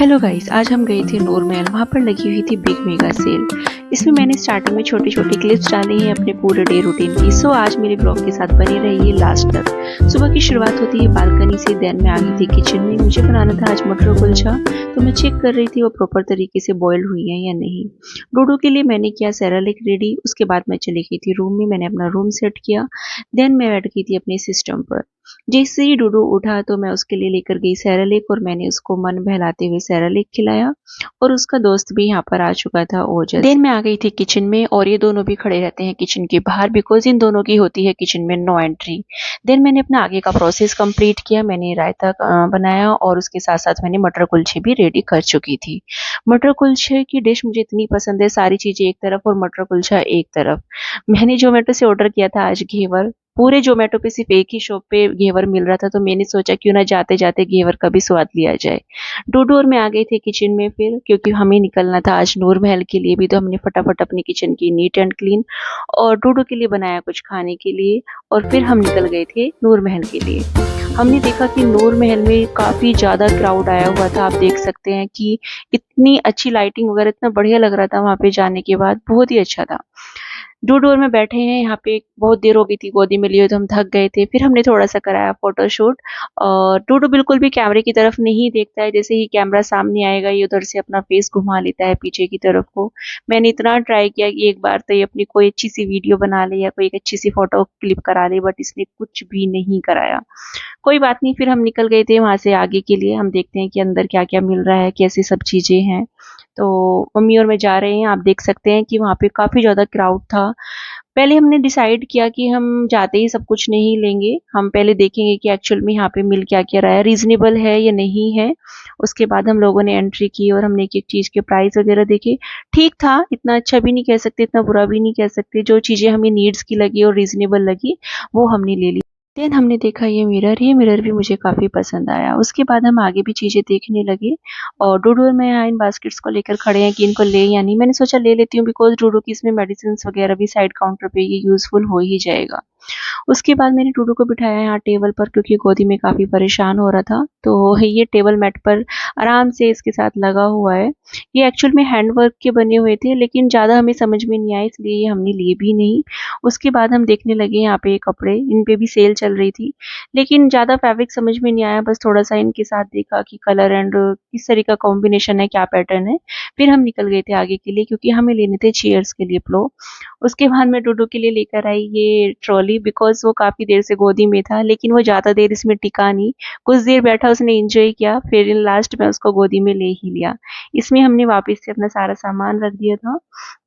Hello guys, आज हम गए थे नूर महल। वहाँ पर लगी हुई थी बिग मेगा सेल। इसमें मैंने स्टार्टिंग में छोटी छोटी क्लिप्स डाली हैं अपने पूरे डे रूटीन की। सो आज मेरे ब्लॉग के साथ बने रहिए लास्ट तक। सुबह की शुरुआत होती है बालकनी से, देन मैं आ गई थी किचन में। मुझे बनाना था आज मटर कुलचा, तो मैं चेक कर रही थी वो प्रॉपर तरीके से बॉइल्ड हुई है या नहीं। डूडू के लिए मैंने किया सेरेलैक रेडी। उसके बाद मैं चली गई थी रूम में, मैंने अपना रूम सेट किया। देन मैं बैठ गई थी अपने सिस्टम पर। जैसे ही डूडू उठा तो मैं उसके लिए लेकर गई सेरेलैक और मैंने उसको मन बहलाते हुए सेरेलैक खिलाया। और उसका दोस्त भी यहाँ पर आ चुका था ओजस। देन मैं आ गई थी किचन में और ये दोनों भी खड़े रहते हैं किचन के बाहर, बिकॉज इन दोनों की होती है किचन में नो एंट्री। देन मैंने अपना आगे का प्रोसेस कंप्लीट किया। मैंने रायता बनाया और उसके साथ साथ मैंने मटर कुलचे भी रेडी कर चुकी थी। मटर कुलचे की डिश मुझे इतनी पसंद है, सारी चीजें एक तरफ और मटर कुलचा एक तरफ। मैंने जोमेटो से ऑर्डर किया था आज घेवर। पूरे जोमेटो पे सिर्फ एक ही शॉप पे घेवर मिल रहा था, तो मैंने सोचा क्यों ना जाते जाते घेवर का भी स्वाद लिया जाए। डूडू और मैं आ गए थे किचन में फिर, क्योंकि हमें निकलना था आज नूर महल के लिए भी। तो हमने फटाफट अपनी किचन की नीट एंड क्लीन और डूडू के लिए बनाया कुछ खाने के लिए। और फिर हम निकल गए थे नूर महल के लिए। हमने देखा कि नूर महल में काफी ज्यादा क्राउड आया हुआ था। आप देख सकते हैं कि इतनी अच्छी लाइटिंग वगैरह, इतना बढ़िया लग रहा था वहां पे जाने के बाद, बहुत ही अच्छा था। डूडू और मैं बैठे हैं यहाँ पे, बहुत देर हो गई थी गोदी में लिए, तो हम थक गए थे। फिर हमने थोड़ा सा कराया फोटोशूट। और डूडू बिल्कुल भी कैमरे की तरफ नहीं देखता है। जैसे ही कैमरा सामने आएगा ये उधर से अपना फेस घुमा लेता है पीछे की तरफ को। मैंने इतना ट्राई किया कि एक बार तो ये अपनी कोई अच्छी सी वीडियो बना ले या कोई एक अच्छी सी फोटो क्लिप करा ले, बट इसने कुछ भी नहीं कराया। कोई बात नहीं, फिर हम निकल गए थे वहां से आगे के लिए। हम देखते हैं कि अंदर क्या क्या मिल रहा है, कैसी सब चीजें हैं। तो मम्मी और मैं जा रहे हैं। आप देख सकते हैं कि वहाँ पे काफी ज्यादा क्राउड था। पहले हमने डिसाइड किया कि हम जाते ही सब कुछ नहीं लेंगे, हम पहले देखेंगे कि एक्चुअल में यहाँ पे मिल क्या क्या रहा है, रीजनेबल है या नहीं है। उसके बाद हम लोगों ने एंट्री की और हमने एक एक चीज के प्राइस वगैरह देखे। ठीक था, इतना अच्छा भी नहीं कह सकते, इतना बुरा भी नहीं कह सकते। जो चीजें हमें नीड्स की लगी और रीजनेबल लगी वो हमने ले ली। देन हमने देखा ये मिरर भी मुझे काफी पसंद आया। उसके बाद हम आगे भी चीजें देखने लगे। और डूडू और मैं यहाँ इन बास्केट्स को लेकर खड़े हैं कि इनको ले या नहीं। मैंने सोचा ले लेती हूँ, बिकॉज डूडू की इसमें मेडिसिन वगैरह भी साइड काउंटर पे ये यूजफुल हो ही जाएगा। उसके बाद मैंने टूडू को बिठाया यहाँ टेबल पर, क्योंकि गोदी में काफी परेशान हो रहा था। तो ये टेबल मैट पर आराम से इसके साथ लगा हुआ है। ये एक्चुअल में हैंडवर्क के बने हुए थे, लेकिन ज्यादा हमें समझ में नहीं आया, इसलिए ये हमने लिए भी नहीं। उसके बाद हम देखने लगे यहाँ पे कपड़े, इन पे भी सेल चल रही थी, लेकिन ज्यादा फैब्रिक समझ में नहीं आया। बस थोड़ा सा इनके साथ देखा कि कलर एंड किस तरह का कॉम्बिनेशन है, क्या पैटर्न है। फिर हम निकल गए थे आगे के लिए, क्योंकि हमें लेने थे चेयर्स के लिए प्लो। उसके बाद मैं डूडू के लिए लेकर आई ये ट्रॉली, बिकॉज वो काफी देर से गोदी में था, लेकिन वो ज्यादा देर इसमें टिका नहीं। कुछ देर बैठा, उसने एंजॉय किया, फिर लास्ट में उसको गोदी में ले ही लिया। इसमें हमने वापस से अपना सारा सामान रख दिया था।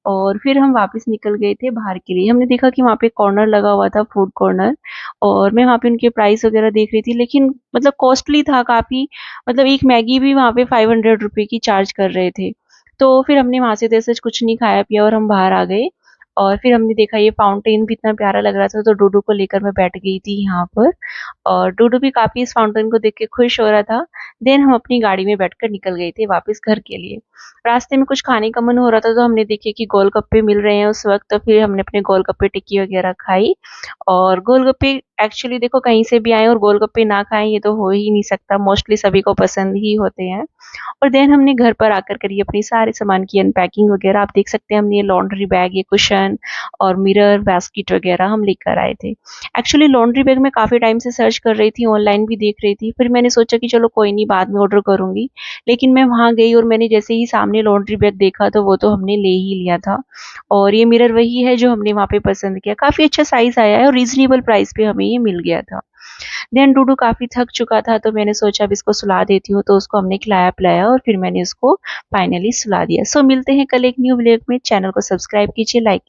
और फिर हम वापस निकल गए थे बाहर के लिए। हमने देखा कि वहाँ पे कॉर्नर लगा हुआ था, फूड कॉर्नर। और मैं वहाँ पे उनके प्राइस वगैरह देख रही थी, लेकिन मतलब कॉस्टली था काफी। मतलब एक मैगी भी वहाँ पे 500 रुपए की चार्ज कर रहे थे। तो फिर हमने वहां से जैसे कुछ नहीं खाया पिया और हम बाहर आ गए। और फिर हमने देखा ये फाउंटेन भी इतना प्यारा लग रहा था, तो डूडू को लेकर मैं बैठ गई थी यहाँ पर। और डूडू भी काफी इस फाउंटेन को देख के खुश हो रहा था। देन हम अपनी गाड़ी में बैठकर निकल गए थे वापस घर के लिए। रास्ते में कुछ खाने का मन हो रहा था, तो हमने देखे कि गोलगप्पे मिल रहे हैं उस वक्त, तो फिर हमने अपने गोलगप्पे टिक्की वगैरह खाई। और गोलगप्पे एक्चुअली देखो कहीं से भी आए और गोलगप्पे ना खाएं ये तो हो ही नहीं सकता, मोस्टली सभी को पसंद ही होते हैं। और देन हमने घर पर आकर करी अपनी सारे सामान की अनपैकिंग वगैरह। आप देख सकते हैं हमने ये लॉन्ड्री बैग, ये कुशन और मिरर बास्केट वगैरह हम लेकर आए थे। एक्चुअली लॉन्ड्री बैग मैं काफी टाइम से सर्च कर रही थी, ऑनलाइन भी देख रही थी, फिर मैंने सोचा कि चलो कोई नहीं बाद में ऑर्डर करूंगी। लेकिन मैं वहां गई और मैंने जैसे ही सामने लॉन्ड्री बैग देखा तो वो तो हमने ले ही लिया था। और ये मिरर वही है जो हमने वहां पे पसंद किया। काफी अच्छा साइज आया है और रीजनेबल प्राइस पे हमें ये मिल गया था। देन डूडू काफी थक चुका था, तो मैंने सोचा अब इसको सुला देती हूँ, तो उसको हमने खिलाया पिलाया और फिर मैंने उसको फाइनली सुला दिया। सो मिलते हैं कल एक न्यू व्लॉग में। चैनल को सब्सक्राइब कीजिए, लाइक